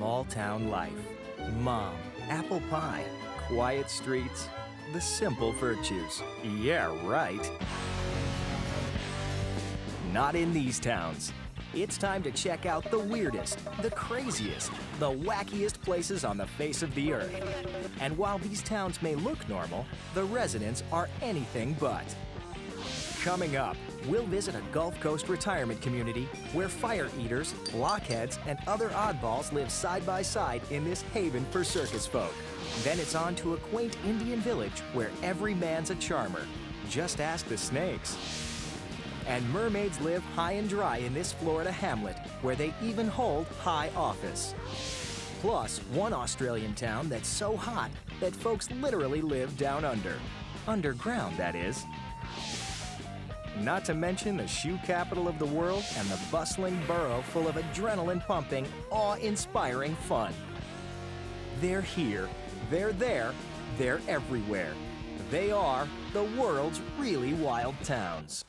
small town life. Mom, apple pie, quiet streets, the simple virtues. Yeah, right. Not in these towns. It's time to check out the weirdest, the craziest, the wackiest places on the face of the earth. And while these towns may look normal, the residents are anything but. Coming up, we'll visit a Gulf Coast retirement community where fire eaters, blockheads, and other oddballs live side by side in this haven for circus folk. Then it's on to a quaint Indian village where every man's a charmer. Just ask the snakes. And mermaids live high and dry in this Florida hamlet where they even hold high office. Plus, one Australian town that's so hot that folks literally live down under. Underground, that is. Not to mention the shoe capital of the world and the bustling borough full of adrenaline-pumping, awe-inspiring fun. They're here, they're there, they're everywhere. They are the world's really wild towns.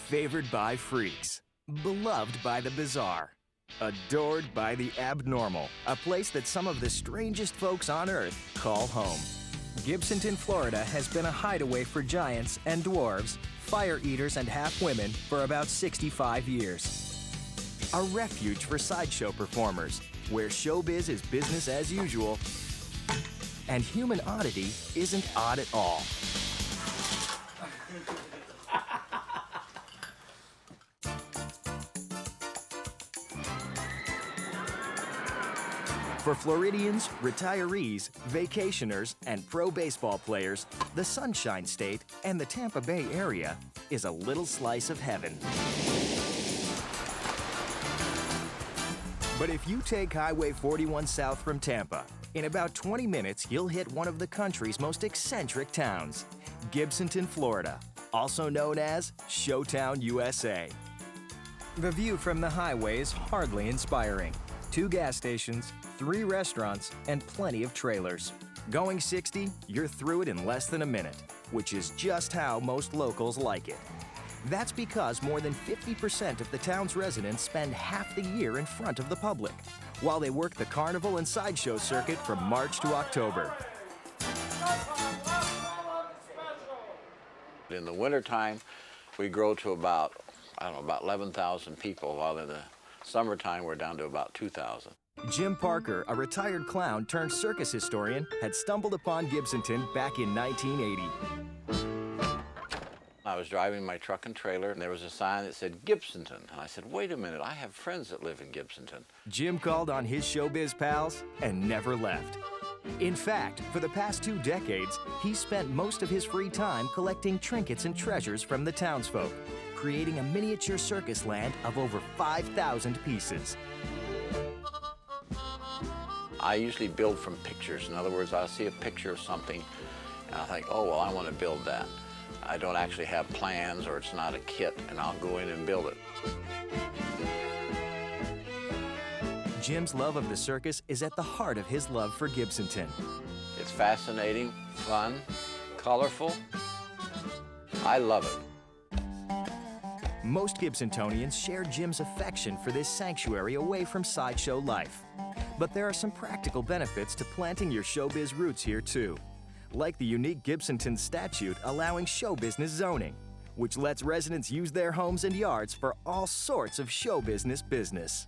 Favored by freaks, beloved by the bizarre, adored by the abnormal, a place that some of the strangest folks on Earth call home. Gibsonton, Florida has been a hideaway for giants and dwarves, fire eaters and half-women for about 65 years. A refuge for sideshow performers, where showbiz is business as usual, and human oddity isn't odd at all. For Floridians, retirees, vacationers, and pro baseball players, the Sunshine State and the Tampa Bay area is a little slice of heaven. But if you take Highway 41 south from Tampa, in about 20 minutes you'll hit one of the country's most eccentric towns, Gibsonton, Florida, also known as Showtown, USA. The view from the highway is hardly inspiring. 2 gas stations, 3 restaurants, and plenty of trailers. Going 60, you're through it in less than a minute, which is just how most locals like it. That's because more than 50% of the town's residents spend half the year in front of the public, while they work the carnival and sideshow circuit from March to October. In the wintertime, we grow to about 11,000 people, while in the summertime, we're down to about 2,000. Jim Parker, a retired clown turned circus historian, had stumbled upon Gibsonton back in 1980. I was driving my truck and trailer, and there was a sign that said Gibsonton. And I said, wait a minute, I have friends that live in Gibsonton. Jim called on his showbiz pals and never left. In fact, for the past 2 decades, he spent most of his free time collecting trinkets and treasures from the townsfolk, creating a miniature circus land of over 5,000 pieces. I usually build from pictures. In other words, I'll see a picture of something, and I think, oh, well, I want to build that. I don't actually have plans, or it's not a kit, and I'll go in and build it. Jim's love of the circus is at the heart of his love for Gibsonton. It's fascinating, fun, colorful. I love it. Most Gibsontonians share Jim's affection for this sanctuary away from sideshow life. But there are some practical benefits to planting your showbiz roots here too, like the unique Gibsonton statute allowing show business zoning, which lets residents use their homes and yards for all sorts of show business.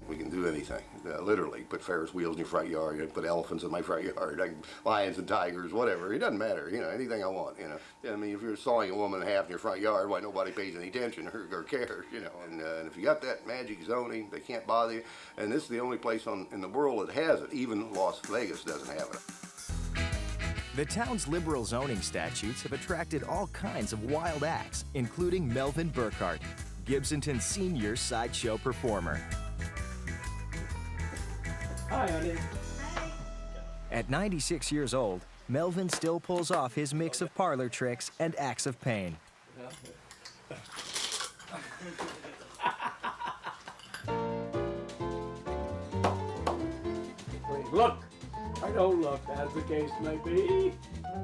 We can do anything, literally. Put Ferris wheels in your front yard, you know, put elephants in my front yard, lions and tigers, whatever. It doesn't matter, you know, anything I want, you know. I mean, if you're sawing a woman in half in your front yard, why nobody pays any attention or cares, you know. And if you got that magic zoning, they can't bother you. And this is the only place in the world that has it. Even Las Vegas doesn't have it. The town's liberal zoning statutes have attracted all kinds of wild acts, including Melvin Burkhart, Gibsonton's senior sideshow performer. Hi, honey. Hi. At 96 years old, Melvin still pulls off his mix of parlor tricks and acts of pain. don't look, as the case may be.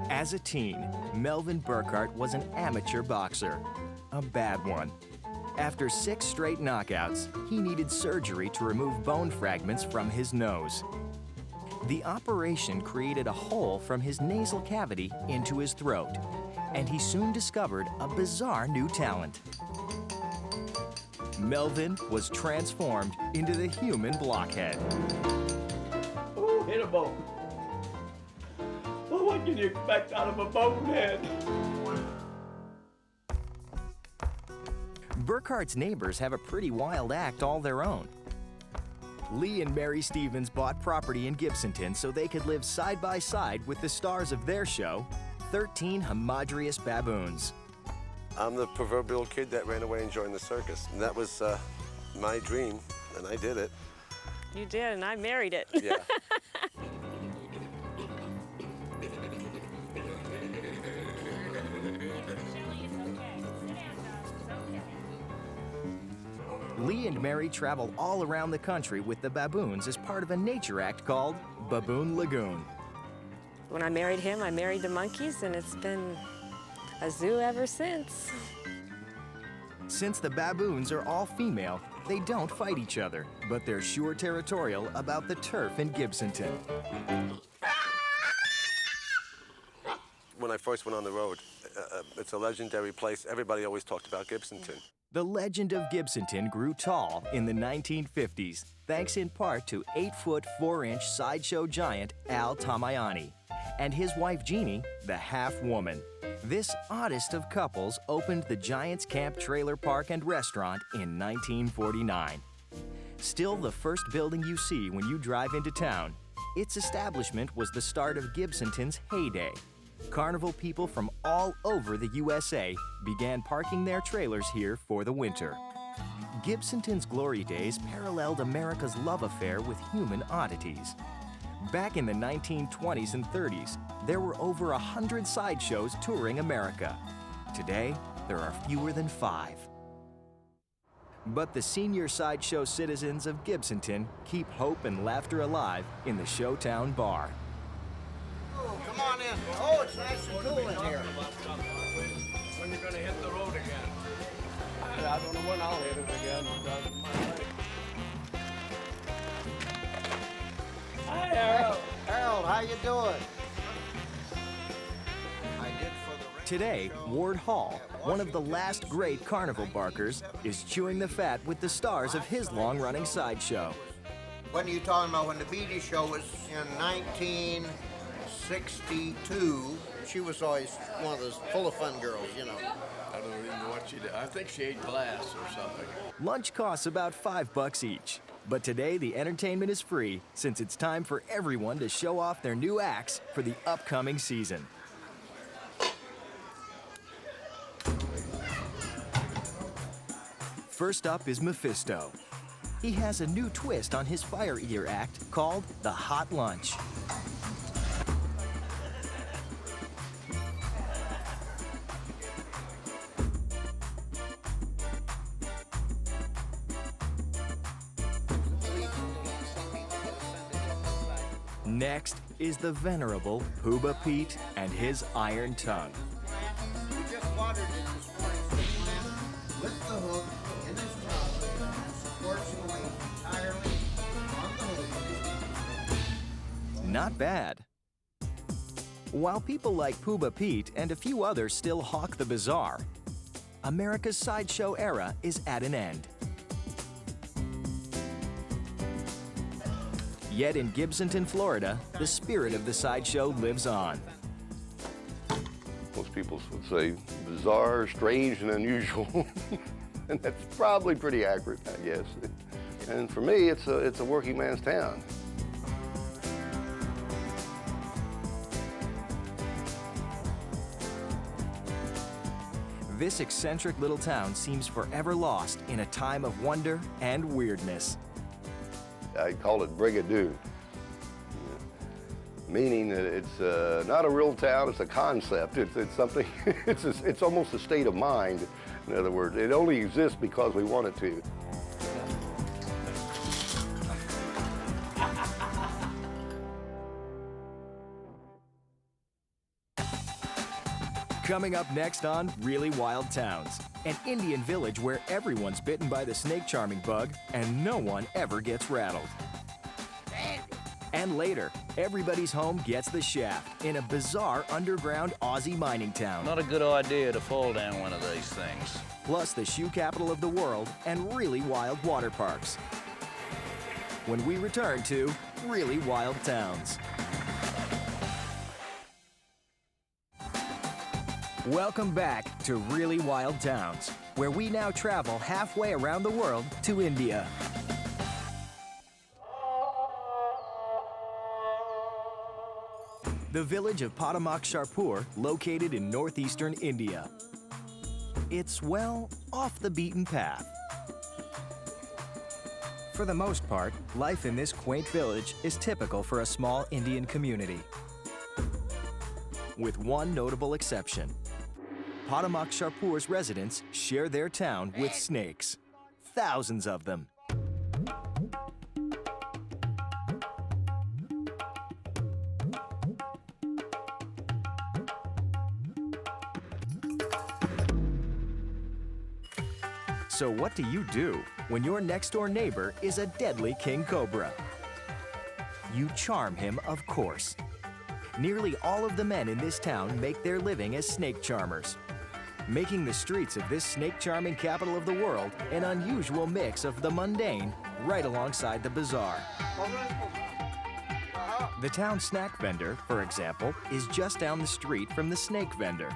As a teen, Melvin Burkhart was an amateur boxer, a bad one. After 6 straight knockouts, he needed surgery to remove bone fragments from his nose. The operation created a hole from his nasal cavity into his throat, and he soon discovered a bizarre new talent. Melvin was transformed into the human blockhead. Oh, hit a bone. Well, what can you expect out of a bonehead? Burkhart's neighbors have a pretty wild act all their own. Lee and Mary Stevens bought property in Gibsonton so they could live side by side with the stars of their show, 13 Hamadryas Baboons. I'm the proverbial kid that ran away and joined the circus. And that was my dream, and I did it. You did, and I married it. Yeah. Lee and Mary travel all around the country with the baboons as part of a nature act called Baboon Lagoon. When I married him, I married the monkeys, and it's been a zoo ever since. Since the baboons are all female, they don't fight each other, but they're sure territorial about the turf in Gibsonton. When I first went on the road, it's a legendary place. Everybody always talked about Gibsonton. The legend of Gibsonton grew tall in the 1950s, thanks in part to 8-foot 4-inch sideshow giant Al Tamayani and his wife Jeannie, the half-woman. This oddest of couples opened the Giants Camp Trailer Park and Restaurant in 1949. Still the first building you see when you drive into town, its establishment was the start of Gibsonton's heyday. Carnival people from all over the USA began parking their trailers here for the winter. Gibsonton's glory days paralleled America's love affair with human oddities. Back in the 1920s and 30s, there were over 100 sideshows touring America. Today, there are fewer than 5. But the senior sideshow citizens of Gibsonton keep hope and laughter alive in the Showtown Bar. Oh, come on in. Oh, it's nice and cool in here. When you're gonna hit the road again? I don't know when I'll hit it again. Hi, Harold. Harold, how you doing? Today, Ward Hall, one of the last great carnival barkers, is chewing the fat with the stars of his long-running sideshow. When are you talking about? When the Beatty show was in 1962, she was always one of those full-of-fun girls, you know. I don't even know what she did. I think she ate glass or something. Lunch costs about $5 each. But today, the entertainment is free since it's time for everyone to show off their new acts for the upcoming season. First up is Mephisto. He has a new twist on his fire eater act called the Hot Lunch. Next is the venerable Pooba Pete and his iron tongue. We just watered it this morning, so you can lift the hook in this tongue, supports the weight entirely on the hook. Not bad. While people like Pooba Pete and a few others still hawk the bizarre, America's sideshow era is at an end. Yet in Gibsonton, Florida, the spirit of the sideshow lives on. Most people would say bizarre, strange, and unusual. And that's probably pretty accurate, I guess. And for me, it's a working man's town. This eccentric little town seems forever lost in a time of wonder and weirdness. I call it Bradoo, meaning that it's not a real town, it's a concept. It's something, it's almost a state of mind. In other words, it only exists because we want it to. Coming up next on Really Wild Towns, an Indian village where everyone's bitten by the snake charming bug and no one ever gets rattled. And later, everybody's home gets the shaft in a bizarre underground Aussie mining town. Not a good idea to fall down one of these things. Plus the shoe capital of the world and really wild water parks. When we return to Really Wild Towns. Welcome back to Really Wild Towns, where we now travel halfway around the world to India. The village of Potomac Sharpur, located in northeastern India. It's, well, off the beaten path. For the most part, life in this quaint village is typical for a small Indian community. With one notable exception. Potomac Sharpur's residents share their town with snakes. Thousands of them. So what do you do when your next-door neighbor is a deadly king cobra? You charm him, of course. Nearly all of the men in this town make their living as snake charmers, making the streets of this snake-charming capital of the world an unusual mix of the mundane right alongside the bizarre. The town snack vendor, for example, is just down the street from the snake vendor.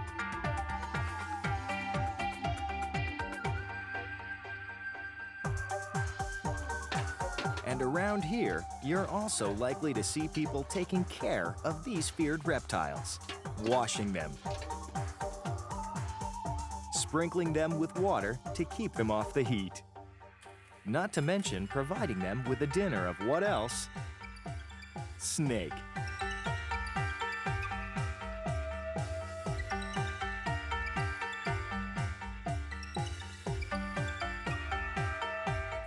And around here, you're also likely to see people taking care of these feared reptiles, washing them, sprinkling them with water to keep them off the heat. Not to mention providing them with a dinner of what else? Snake.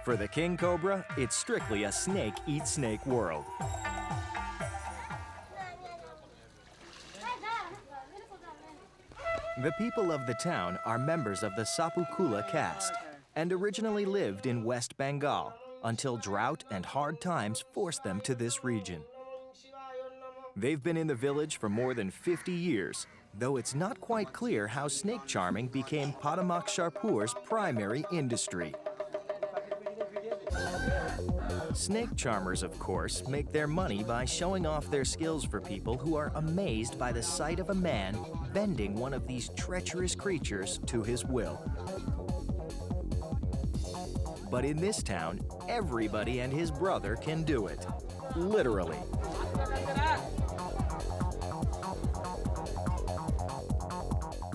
For the king cobra, it's strictly a snake-eat-snake world. The people of the town are members of the Sapukula caste and originally lived in West Bengal until drought and hard times forced them to this region. They've been in the village for more than 50 years, though it's not quite clear how snake charming became Potomac Sharpur's primary industry. Snake charmers, of course, make their money by showing off their skills for people who are amazed by the sight of a man bending one of these treacherous creatures to his will. But in this town, everybody and his brother can do it. Literally.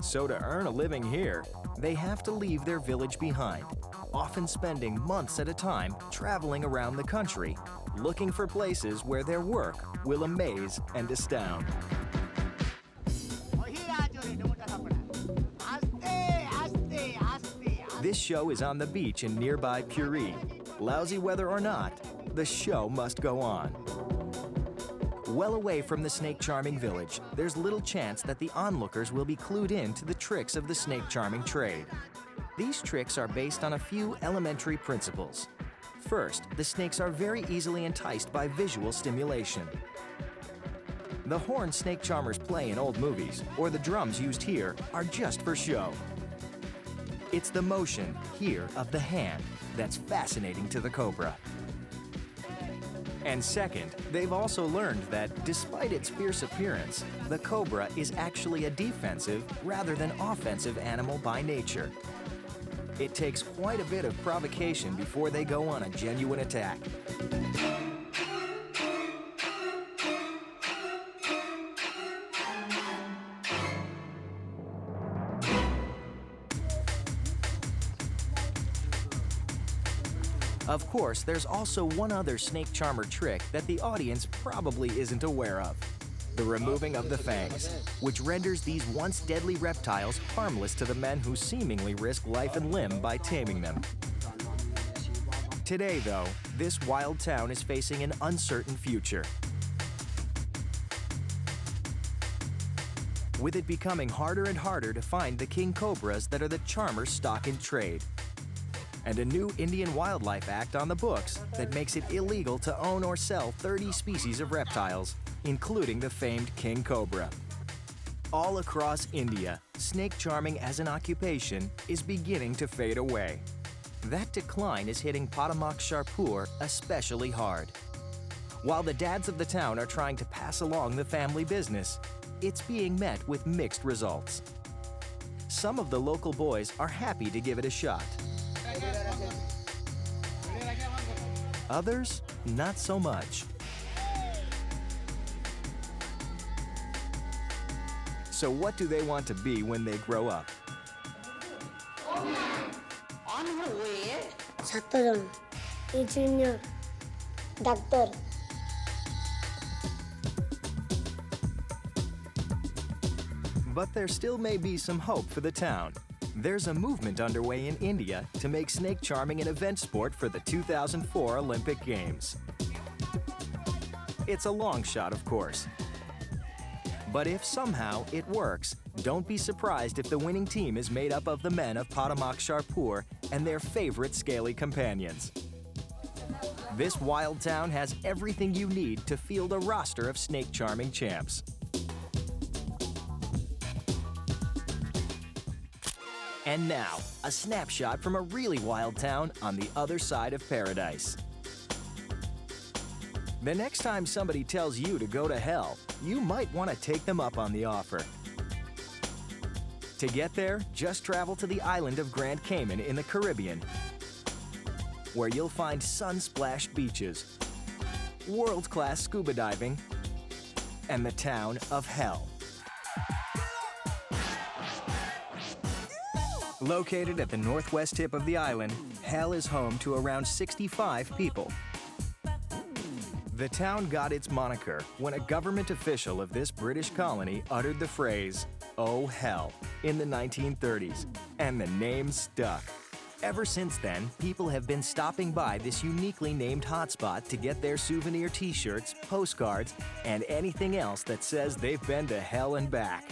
So to earn a living here, they have to leave their village behind, often spending months at a time traveling around the country, looking for places where their work will amaze and astound. This show is on the beach in nearby Puri. Lousy weather or not, the show must go on. Well away from the snake charming village, there's little chance that the onlookers will be clued in to the tricks of the snake charming trade. These tricks are based on a few elementary principles. First, the snakes are very easily enticed by visual stimulation. The horn snake charmers play in old movies, or the drums used here, are just for show. It's the motion, here, of the hand that's fascinating to the cobra. And second, they've also learned that despite its fierce appearance, the cobra is actually a defensive rather than offensive animal by nature. It takes quite a bit of provocation before they go on a genuine attack. Of course, there's also one other snake charmer trick that the audience probably isn't aware of: the removing of the fangs, which renders these once deadly reptiles harmless to the men who seemingly risk life and limb by taming them. Today, though, this wild town is facing an uncertain future. with it becoming harder and harder to find the king cobras that are the charmer stock in trade. And a new Indian Wildlife Act on the books that makes it illegal to own or sell 30 species of reptiles, including the famed king cobra. All across India, snake charming as an occupation is beginning to fade away. That decline is hitting Potomac Shahpur especially hard. While the dads of the town are trying to pass along the family business, it's being met with mixed results. Some of the local boys are happy to give it a shot. Others, not so much. So what do they want to be when they grow up? ছাত্রজন, engineer, doctor. But there still may be some hope for the town. There's a movement underway in India to make snake charming an event sport for the 2004 Olympic Games. It's a long shot, of course. But if somehow it works, don't be surprised if the winning team is made up of the men of Potomac Shahpur and their favorite scaly companions. This wild town has everything you need to field a roster of snake charming champs. And now, a snapshot from a really wild town on the other side of paradise. The next time somebody tells you to go to hell, you might want to take them up on the offer. To get there, just travel to the island of Grand Cayman in the Caribbean, where you'll find sun-splashed beaches, world-class scuba diving, and the town of Hell. Located at the northwest tip of the island, Hell is home to around 65 people. The town got its moniker when a government official of this British colony uttered the phrase, "Oh hell," in the 1930s, and the name stuck. Ever since then, people have been stopping by this uniquely named hotspot to get their souvenir t-shirts, postcards, and anything else that says they've been to hell and back.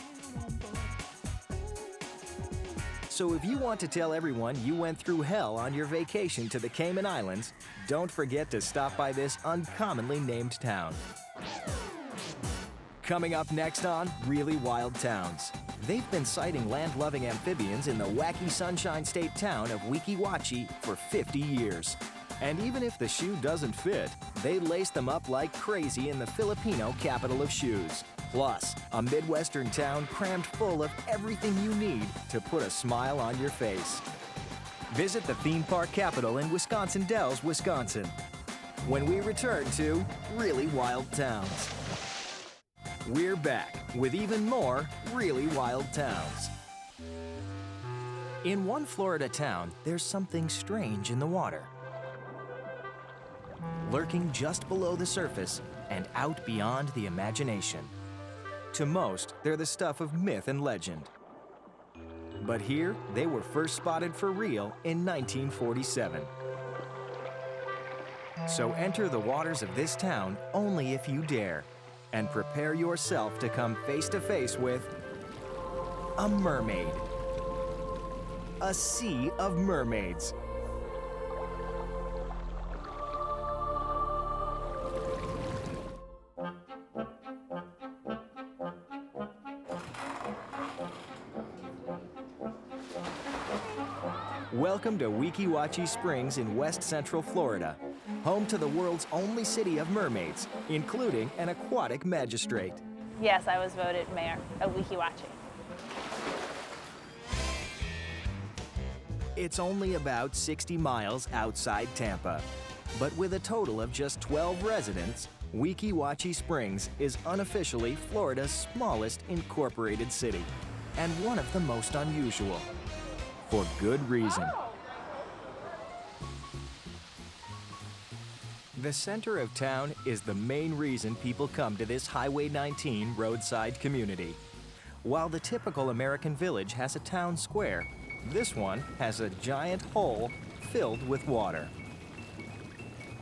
So if you want to tell everyone you went through hell on your vacation to the Cayman Islands, don't forget to stop by this uncommonly named town. Coming up next on Really Wild Towns. They've been sighting land-loving amphibians in the wacky Sunshine State town of Watchy for 50 years. And even if the shoe doesn't fit, they lace them up like crazy in the Filipino capital of shoes. Plus, a Midwestern town crammed full of everything you need to put a smile on your face. Visit the theme park capital in Wisconsin Dells, Wisconsin, when we return to Really Wild Towns. We're back with even more Really Wild Towns. In one Florida town, there's something strange in the water. Lurking just below the surface and out beyond the imagination. To most, they're the stuff of myth and legend. But here, they were first spotted for real in 1947. So enter the waters of this town only if you dare, and prepare yourself to come face to face with a mermaid. A sea of mermaids. Welcome to Watchy Springs in West Central Florida, home to the world's only city of mermaids, including an aquatic magistrate. Yes, I was voted mayor of Watchy. It's only about 60 miles outside Tampa, but with a total of just 12 residents, Watchy Springs is unofficially Florida's smallest incorporated city, and one of the most unusual. For good reason. The center of town is the main reason people come to this Highway 19 roadside community. While the typical American village has a town square, this one has a giant hole filled with water.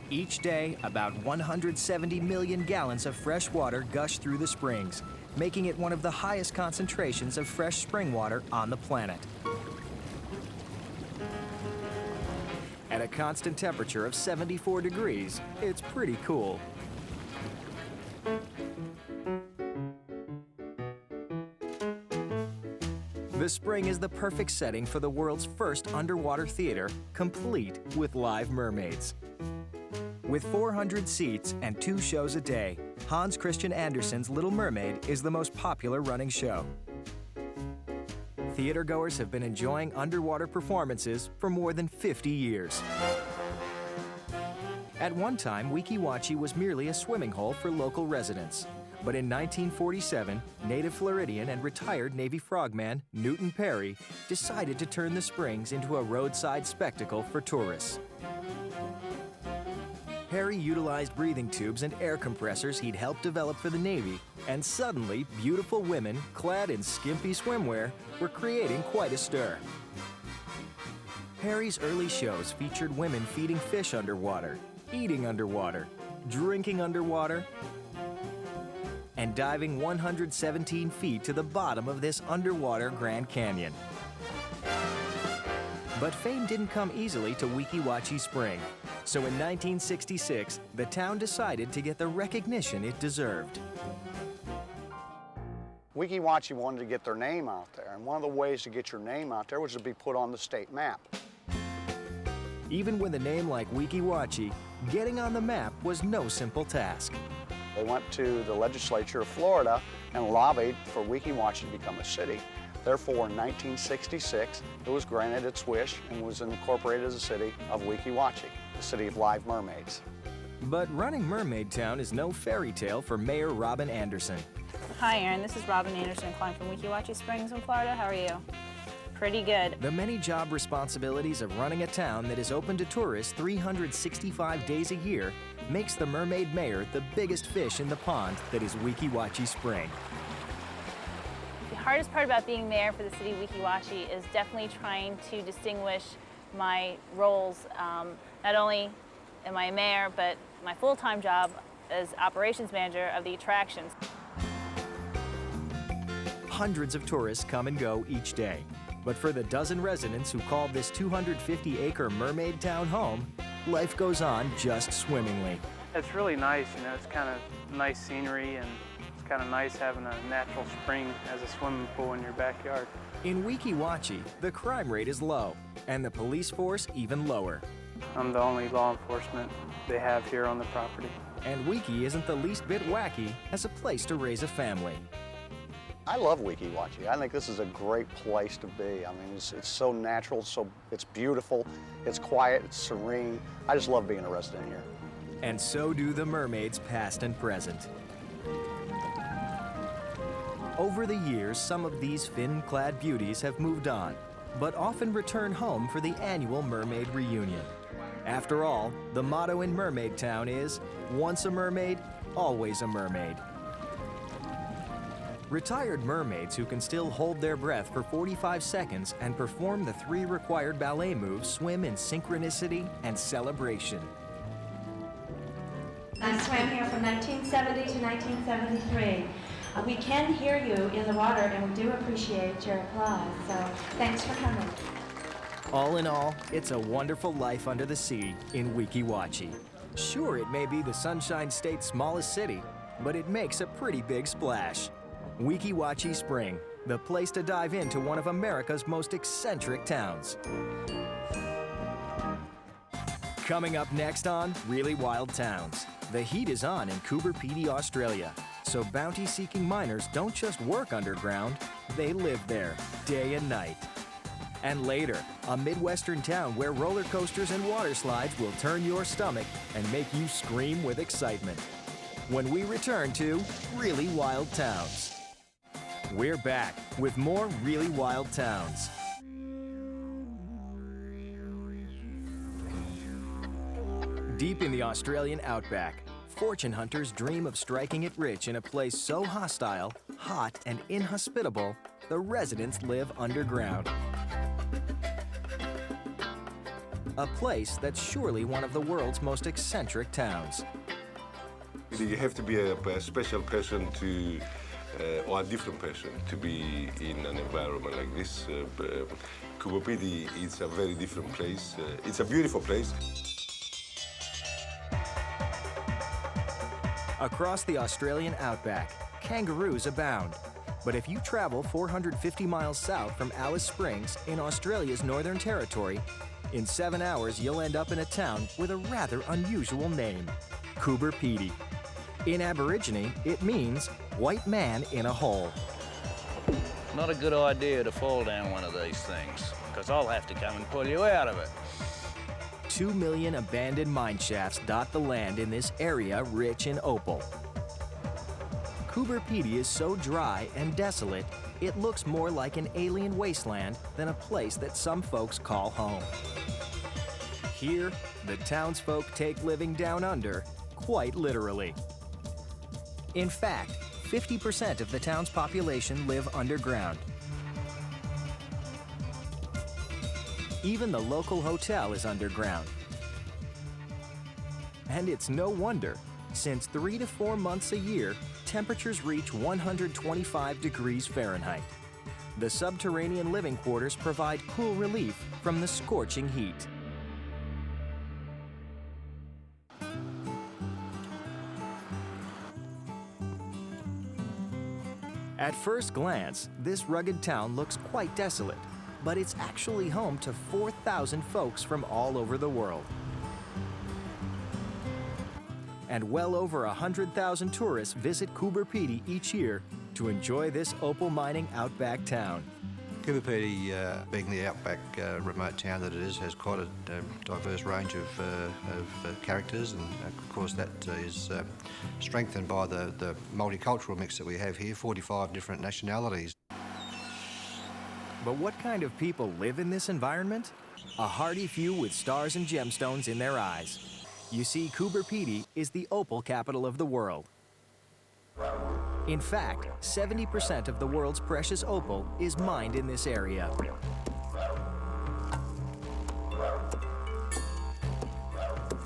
Each day, about 170 million gallons of fresh water gush through the springs, making it one of the highest concentrations of fresh spring water on the planet. At a constant temperature of 74 degrees, it's pretty cool. The spring is the perfect setting for the world's first underwater theater, complete with live mermaids. With 400 seats and 2 shows a day, Hans Christian Andersen's Little Mermaid is the most popular running show. Theatergoers have been enjoying underwater performances for more than 50 years. At one time, Weeki Wachee was merely a swimming hole for local residents. But in 1947, native Floridian and retired Navy frogman Newton Perry decided to turn the springs into a roadside spectacle for tourists. Perry utilized breathing tubes and air compressors he'd helped develop for the Navy, and suddenly, beautiful women clad in skimpy swimwear were creating quite a stir. Perry's early shows featured women feeding fish underwater, eating underwater, drinking underwater, and diving 117 feet to the bottom of this underwater Grand Canyon. But fame didn't come easily to Weeki Wachee Spring. So in 1966, the town decided to get the recognition it deserved. Weeki Wachee wanted to get their name out there, and one of the ways to get your name out there was to be put on the state map. Even with a name like Weeki Wachee, getting on the map was no simple task. They went to the legislature of Florida and lobbied for Weeki Wachee to become a city. Therefore, in 1966, it was granted its wish and was incorporated as a city of Weeki Wachee, the city of live mermaids. But running Mermaid Town is no fairy tale for Mayor Robin Anderson. Hi, Aaron. This is Robin Anderson calling from Watchy Springs in Florida. How are you? Pretty good. The many job responsibilities of running a town that is open to tourists 365 days a year makes the Mermaid Mayor the biggest fish in the pond that is Weeki Wachee Spring. The hardest part about being mayor for the city of Weeki Wachee is definitely trying to distinguish my roles. Not only am I a mayor, but my full-time job as operations manager of the attractions. Hundreds of tourists come and go each day. But for the dozen residents who call this 250-acre mermaid town home, life goes on just swimmingly. It's really nice, you know, it's kind of nice scenery, and it's kind of nice having a natural spring as a swimming pool in your backyard. In Weeki Wachee, the crime rate is low, and the police force even lower. I'm the only law enforcement they have here on the property. And Weeki isn't the least bit wacky as a place to raise a family. I love Weeki Wachee. I think this is a great place to be. I mean, it's so natural, it's beautiful, it's quiet, it's serene. I just love being a resident here. And so do the mermaids past and present. Over the years, some of these fin-clad beauties have moved on, but often return home for the annual mermaid reunion. After all, the motto in Mermaid Town is, once a mermaid, always a mermaid. Retired mermaids who can still hold their breath for 45 seconds and perform the 3 required ballet moves swim in synchronicity and celebration. I swam here from 1970 to 1973. We can hear you in the water, and we do appreciate your applause, so thanks for coming. All in all, it's a wonderful life under the sea in Weeki Wachee. Sure, it may be the Sunshine State's smallest city, but it makes a pretty big splash. Weeki Wachee Spring, the place to dive into one of America's most eccentric towns. Coming up next on Really Wild Towns, the heat is on in Coober Pedy, Australia. So bounty-seeking miners don't just work underground, they live there day and night. And later, a Midwestern town where roller coasters and water slides will turn your stomach and make you scream with excitement. When we return to Really Wild Towns. We're back with more Really Wild Towns. Deep in the Australian outback, fortune hunters dream of striking it rich in a place so hostile, hot, and inhospitable, the residents live underground. A place that's surely one of the world's most eccentric towns. You have to be a special person to or a different person to be in an environment like this. Coober Pedy is a very different place. It's a beautiful place. Across the Australian outback, kangaroos abound. But if you travel 450 miles south from Alice Springs in Australia's Northern Territory, in 7 hours you'll end up in a town with a rather unusual name, Coober Pedy. In Aborigine, it means white man in a hole. Not a good idea to fall down one of these things, because I'll have to come and pull you out of it. 2 million abandoned mine shafts dot the land in this area rich in opal. Coober Pedy is so dry and desolate, it looks more like an alien wasteland than a place that some folks call home. Here, the townsfolk take living down under quite literally. In fact, 50% of the town's population live underground. Even the local hotel is underground. And it's no wonder, since 3 to 4 months a year, temperatures reach 125 degrees Fahrenheit. The subterranean living quarters provide cool relief from the scorching heat. At first glance, this rugged town looks quite desolate, but it's actually home to 4,000 folks from all over the world. And well over 100,000 tourists visit Coober Pedy each year to enjoy this opal mining outback town. Coober Pedy, being the outback remote town that it is, has quite a diverse range of characters, and of course that is strengthened by the multicultural mix that we have here, 45 different nationalities. But what kind of people live in this environment? A hardy few with stars and gemstones in their eyes. You see, Coober Pedy is the opal capital of the world. In fact, 70% of the world's precious opal is mined in this area.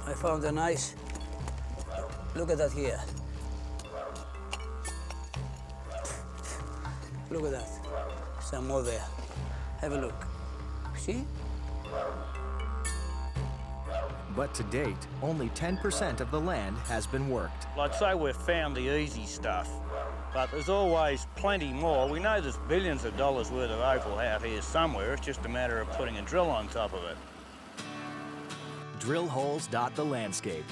I found a nice, look at that here. Look at that, some more there. Have a look, see? But to date, only 10% of the land has been worked. I'd say we've found the easy stuff, but there's always plenty more. We know there's billions of dollars worth of opal out here somewhere. It's just a matter of putting a drill on top of it. Drill holes dot the landscape.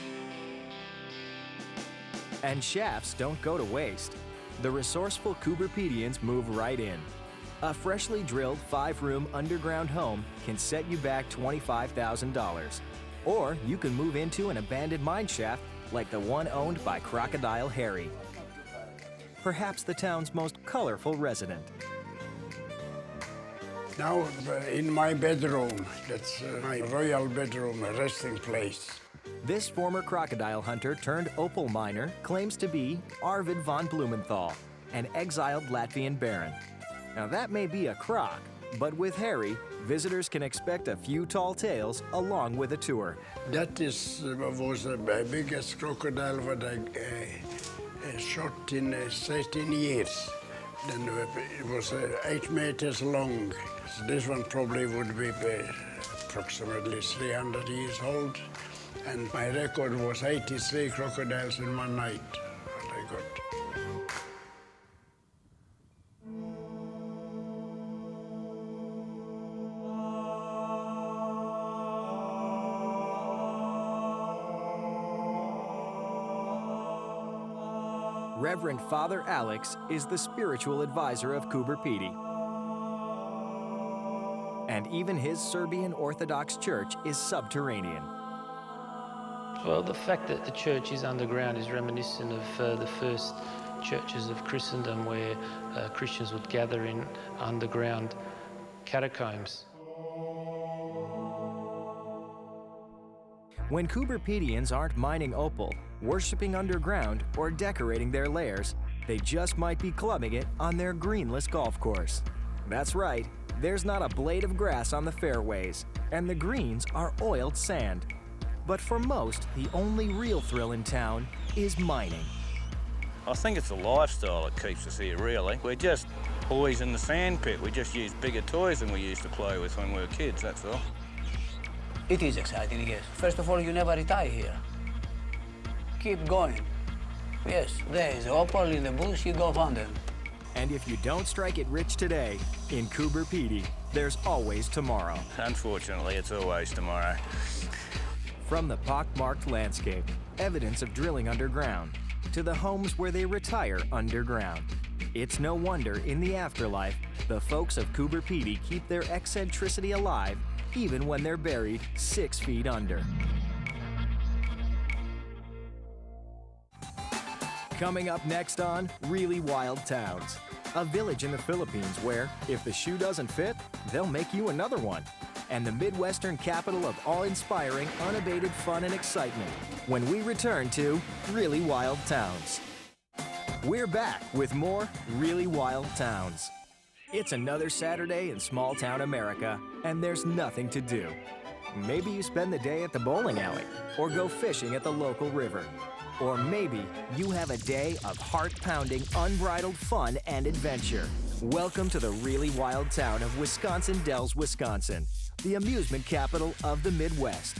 And shafts don't go to waste. The resourceful Coober Pedians move right in. A freshly drilled 5-room underground home can set you back $25,000. Or you can move into an abandoned mine shaft like the one owned by Crocodile Harry. Perhaps the town's most colorful resident. Now in my bedroom, that's my royal bedroom, a resting place. This former crocodile hunter turned opal miner claims to be Arvid von Blumenthal, an exiled Latvian baron. Now that may be a croc, but with Harry, visitors can expect a few tall tales along with a tour. That was the biggest crocodile that I shot in 13 years. Then it was 8 meters long. This one probably would be approximately 300 years old. And my record was 83 crocodiles in one night that I got. Reverend Father Alex is the spiritual advisor of Coober Pedy. And even his Serbian Orthodox Church is subterranean. Well, the fact that the church is underground is reminiscent of the first churches of Christendom, where Christians would gather in underground catacombs. When Coober Pedians aren't mining opal, worshiping underground, or decorating their lairs, they just might be clubbing it on their greenless golf course. That's right, there's not a blade of grass on the fairways, and the greens are oiled sand. But for most, the only real thrill in town is mining. I think it's the lifestyle that keeps us here, really. We're just boys in the sand pit. We just use bigger toys than we used to play with when we were kids, that's all. It is exciting, yes. First of all, you never retire here. Keep going. Yes, there is opal in the bush, you go find them. And if you don't strike it rich today, in Coober Pedy, there's always tomorrow. Unfortunately, it's always tomorrow. From the pockmarked landscape, evidence of drilling underground, to the homes where they retire underground. It's no wonder in the afterlife, the folks of Coober Pedy keep their eccentricity alive even when they're buried 6 feet under. Coming up next on Really Wild Towns, a village in the Philippines where, if the shoe doesn't fit, they'll make you another one. And the Midwestern capital of awe-inspiring, unabated fun and excitement when we return to Really Wild Towns. We're back with more Really Wild Towns. It's another Saturday in small-town America, and there's nothing to do. Maybe you spend the day at the bowling alley, or go fishing at the local river. Or maybe you have a day of heart-pounding, unbridled fun and adventure. Welcome to the really wild town of Wisconsin Dells, Wisconsin, the amusement capital of the Midwest.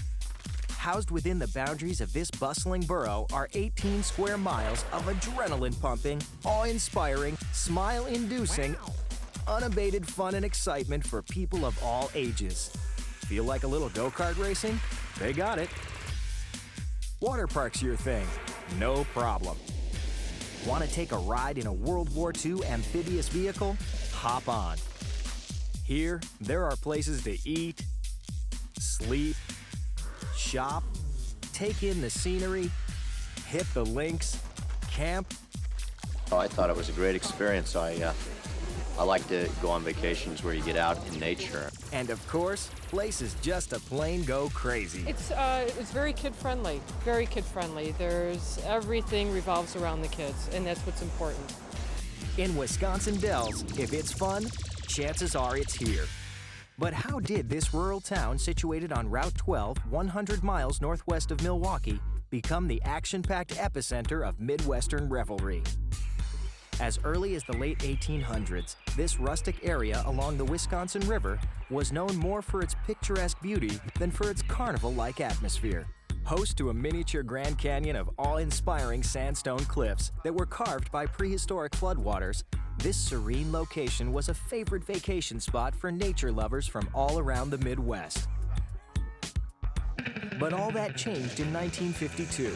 Housed within the boundaries of this bustling borough are 18 square miles of adrenaline-pumping, awe-inspiring, smile-inducing, unabated fun and excitement for people of all ages. Feel like a little go-kart racing? They got it. Water park's your thing? No problem. Want to take a ride in a World War II amphibious vehicle? Hop on. Here, there are places to eat, sleep, shop, take in the scenery, hit the links, camp. Oh, I thought it was a great experience. I like to go on vacations where you get out in nature. And of course, places just to plain go crazy. It's very kid-friendly, very kid-friendly. Everything revolves around the kids, and that's what's important. In Wisconsin Dells, if it's fun, chances are it's here. But how did this rural town situated on Route 12, 100 miles northwest of Milwaukee, become the action-packed epicenter of Midwestern revelry? As early as the late 1800s, this rustic area along the Wisconsin River was known more for its picturesque beauty than for its carnival-like atmosphere. Host to a miniature Grand Canyon of awe-inspiring sandstone cliffs that were carved by prehistoric floodwaters, this serene location was a favorite vacation spot for nature lovers from all around the Midwest. But all that changed in 1952,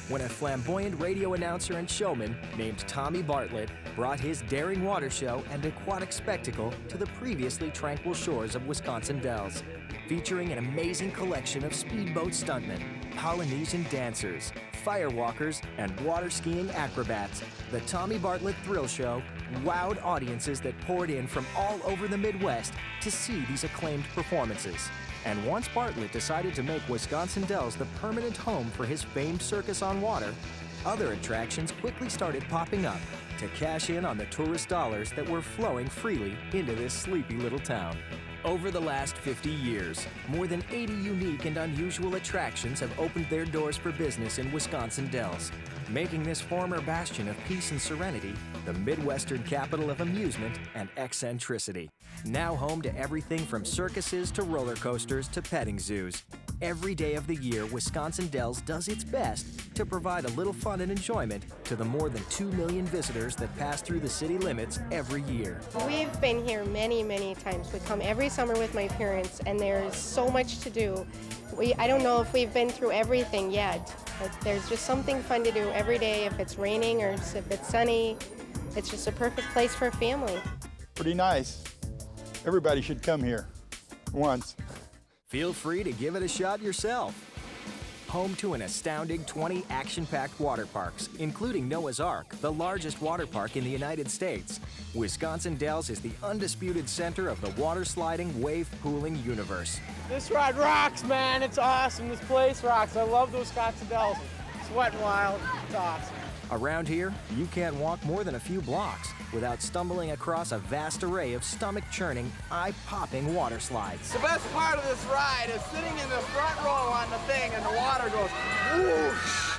when a flamboyant radio announcer and showman named Tommy Bartlett brought his daring water show and aquatic spectacle to the previously tranquil shores of Wisconsin Dells, featuring an amazing collection of speedboat stuntmen, Polynesian dancers, firewalkers, and water skiing acrobats. The Tommy Bartlett Thrill Show wowed audiences that poured in from all over the Midwest to see these acclaimed performances. And once Bartlett decided to make Wisconsin Dells the permanent home for his famed circus on water, other attractions quickly started popping up to cash in on the tourist dollars that were flowing freely into this sleepy little town. Over the last 50 years, more than 80 unique and unusual attractions have opened their doors for business in Wisconsin Dells, making this former bastion of peace and serenity the Midwestern capital of amusement and eccentricity. Now home to everything from circuses to roller coasters to petting zoos. Every day of the year, Wisconsin Dells does its best to provide a little fun and enjoyment to the more than 2 million visitors that pass through the city limits every year. We've been here many, many times. We come every summer with my parents, and there's so much to do. I don't know if we've been through everything yet, but there's just something fun to do every day. If it's raining or if it's sunny, it's just a perfect place for a family. Pretty nice. Everybody should come here once. Feel free to give it a shot yourself. Home to an astounding 20 action-packed water parks, including Noah's Ark, the largest water park in the United States, Wisconsin Dells is the undisputed center of the water-sliding, wave-pooling universe. This ride rocks, man. It's awesome. This place rocks. I love the Wisconsin Dells. It's wet and wild. It's awesome. Around here, you can't walk more than a few blocks without stumbling across a vast array of stomach-churning, eye-popping water slides. The best part of this ride is sitting in the front row on the thing and the water goes whoosh.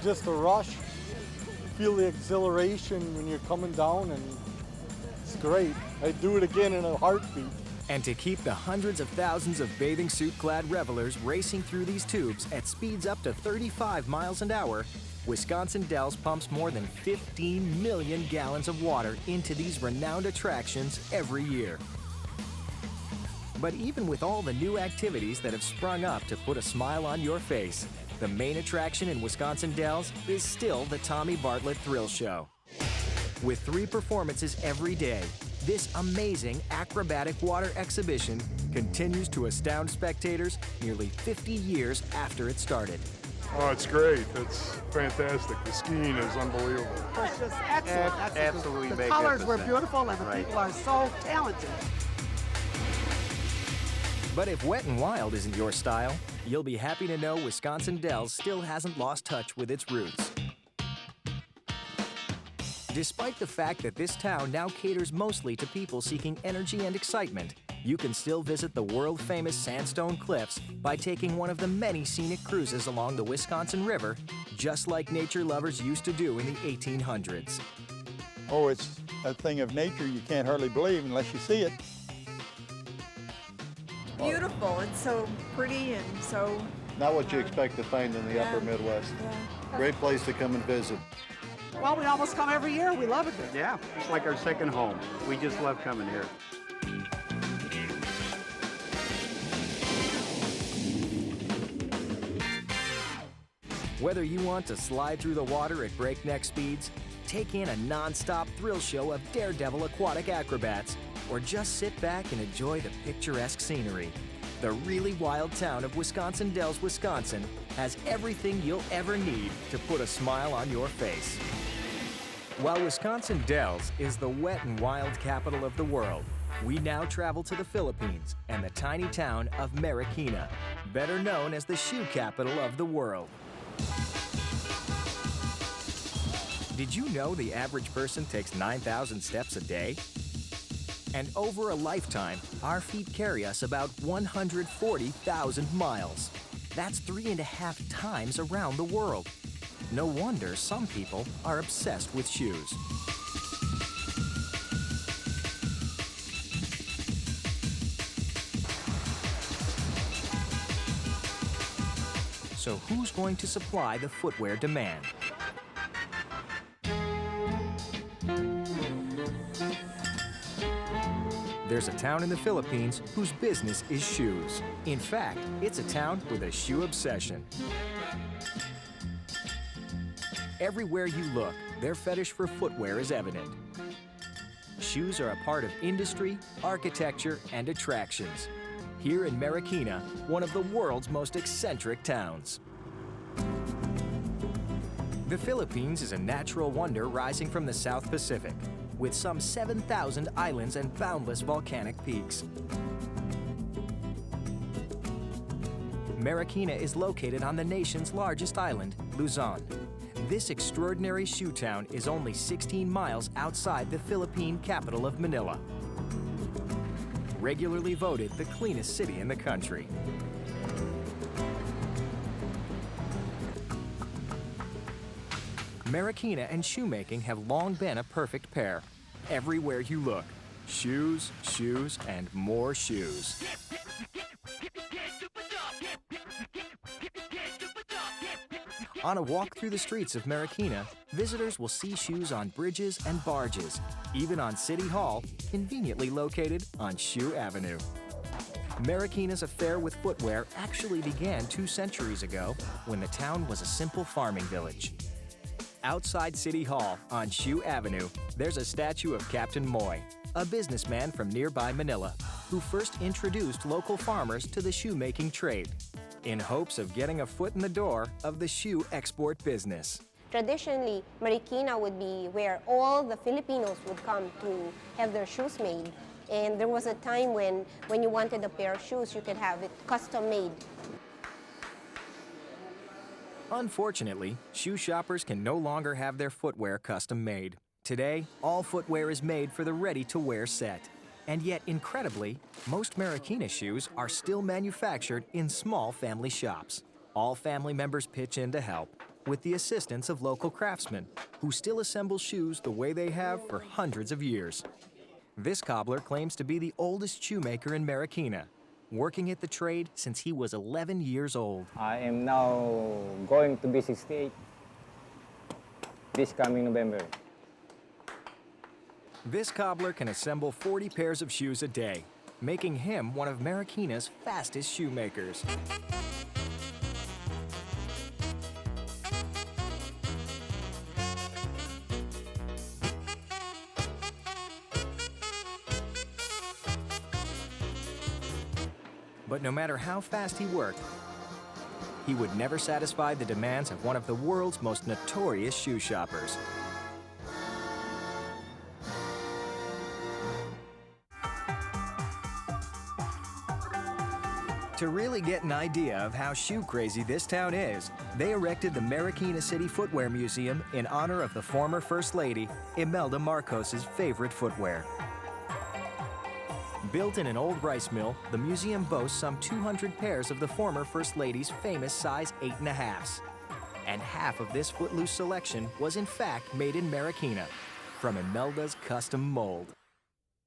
Just the rush feel the exhilaration when you're coming down, and it's great. I'd do it again in a heartbeat. And to keep the hundreds of thousands of bathing suit-clad revelers racing through these tubes at speeds up to 35 miles an hour, Wisconsin Dells pumps more than 15 million gallons of water into these renowned attractions every year. But even with all the new activities that have sprung up to put a smile on your face, the main attraction in Wisconsin Dells is still the Tommy Bartlett Thrill Show. With 3 performances every day, this amazing acrobatic water exhibition continues to astound spectators nearly 50 years after it started. Oh, it's great. It's fantastic. The skiing is unbelievable. It's just excellent. Absolutely The colors were beautiful and the Right. people are so talented. But if Wet and Wild isn't your style, you'll be happy to know Wisconsin Dells still hasn't lost touch with its roots. Despite the fact that this town now caters mostly to people seeking energy and excitement, you can still visit the world-famous sandstone cliffs by taking one of the many scenic cruises along the Wisconsin River, just like nature lovers used to do in the 1800s. Oh, it's a thing of nature you can't hardly believe unless you see it. Beautiful. It's so pretty and so... Not what you expect to find in the upper Midwest. Yeah. Great place to come and visit. Well, we almost come every year. We love it there. Yeah, it's like our second home. We just love coming here. Whether you want to slide through the water at breakneck speeds, take in a non-stop thrill show of daredevil aquatic acrobats, or just sit back and enjoy the picturesque scenery, the really wild town of Wisconsin Dells, Wisconsin has everything you'll ever need to put a smile on your face. While Wisconsin Dells is the wet and wild capital of the world, we now travel to the Philippines and the tiny town of Marikina, better known as the shoe capital of the world. Did you know the average person takes 9,000 steps a day? And over a lifetime, our feet carry us about 140,000 miles. That's 3.5 times around the world. No wonder some people are obsessed with shoes. So who's going to supply the footwear demand? There's a town in the Philippines whose business is shoes. In fact, it's a town with a shoe obsession. Everywhere you look, their fetish for footwear is evident. Shoes are a part of industry, architecture, and attractions. Here in Marikina, one of the world's most eccentric towns. The Philippines is a natural wonder rising from the South Pacific, with some 7,000 islands and boundless volcanic peaks. Marikina is located on the nation's largest island, Luzon. This extraordinary shoe town is only 16 miles outside the Philippine capital of Manila. Regularly voted the cleanest city in the country. Marikina and shoemaking have long been a perfect pair. Everywhere you look, shoes, shoes, and more shoes. On a walk through the streets of Marikina, visitors will see shoes on bridges and barges, even on City Hall, conveniently located on Shoe Avenue. Marikina's affair with footwear actually began 2 centuries ago when the town was a simple farming village. Outside City Hall on Shoe Avenue, there's a statue of Captain Moy, a businessman from nearby Manila, who first introduced local farmers to the shoemaking trade, in hopes of getting a foot in the door of the shoe export business. Traditionally, Marikina would be where all the Filipinos would come to have their shoes made. And there was a time when you wanted a pair of shoes, you could have it custom made. Unfortunately, shoe shoppers can no longer have their footwear custom made. Today, all footwear is made for the ready-to-wear set. And yet, incredibly, most Marikina shoes are still manufactured in small family shops. All family members pitch in to help. with the assistance of local craftsmen who still assemble shoes the way they have for hundreds of years. This cobbler claims to be the oldest shoemaker in Marikina, working at the trade since he was 11 years old. I am now going to be 68 this coming November. This cobbler can assemble 40 pairs of shoes a day, making him one of Marikina's fastest shoemakers. But no matter how fast he worked, he would never satisfy the demands of one of the world's most notorious shoe shoppers. To really get an idea of how shoe crazy this town is, they erected the Marikina City Footwear Museum in honor of the former First Lady, Imelda Marcos's favorite footwear. Built in an old rice mill, the museum boasts some 200 pairs of the former First Lady's famous size 8.5s. And half of this footloose selection was in fact made in Marikina, from Imelda's custom mold.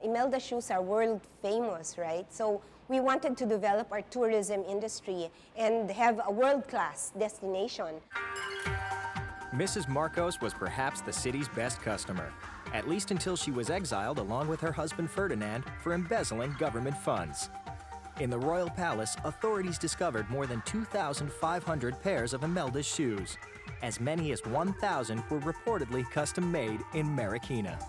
Imelda shoes are world famous, right? So we wanted to develop our tourism industry and have a world-class destination. Mrs. Marcos was perhaps the city's best customer, at least until she was exiled along with her husband Ferdinand for embezzling government funds. In the royal palace, authorities discovered more than 2,500 pairs of Imelda's shoes. As many as 1,000 were reportedly custom-made in Marikina.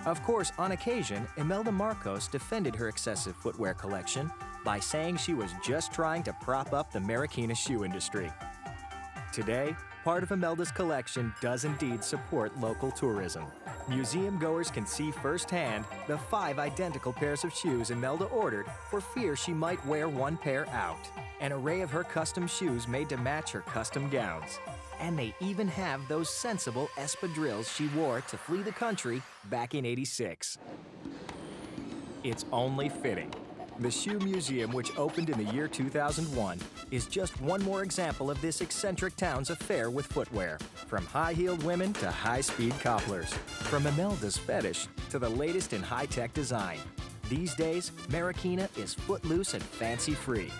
Of course, on occasion, Imelda Marcos defended her excessive footwear collection by saying she was just trying to prop up the Marikina shoe industry. Today, part of Imelda's collection does indeed support local tourism. Museum goers can see firsthand the 5 identical pairs of shoes Imelda ordered for fear she might wear one pair out. An array of her custom shoes made to match her custom gowns. And they even have those sensible espadrilles she wore to flee the country back in '86. It's only fitting. The Shoe Museum, which opened in the year 2001, is just one more example of this eccentric town's affair with footwear. From high-heeled women to high-speed cobblers. From Imelda's fetish to the latest in high-tech design. These days, Marikina is footloose and fancy-free.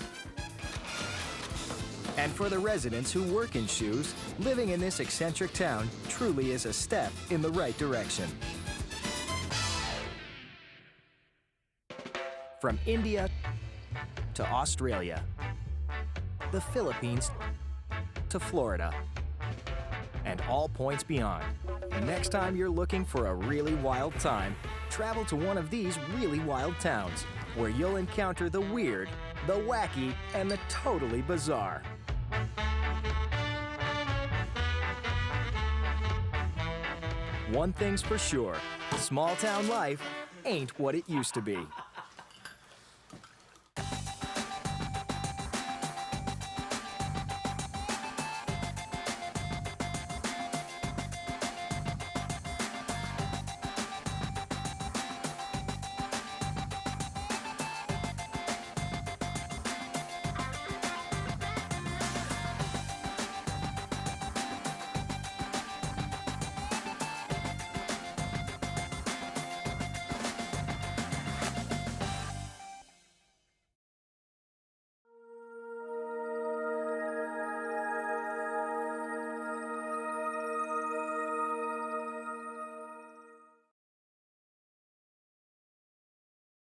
And for the residents who work in shoes, living in this eccentric town truly is a step in the right direction. From India to Australia, the Philippines to Florida, and all points beyond. Next time you're looking for a really wild time, travel to one of these really wild towns, where you'll encounter the weird, the wacky, and the totally bizarre. One thing's for sure, small town life ain't what it used to be.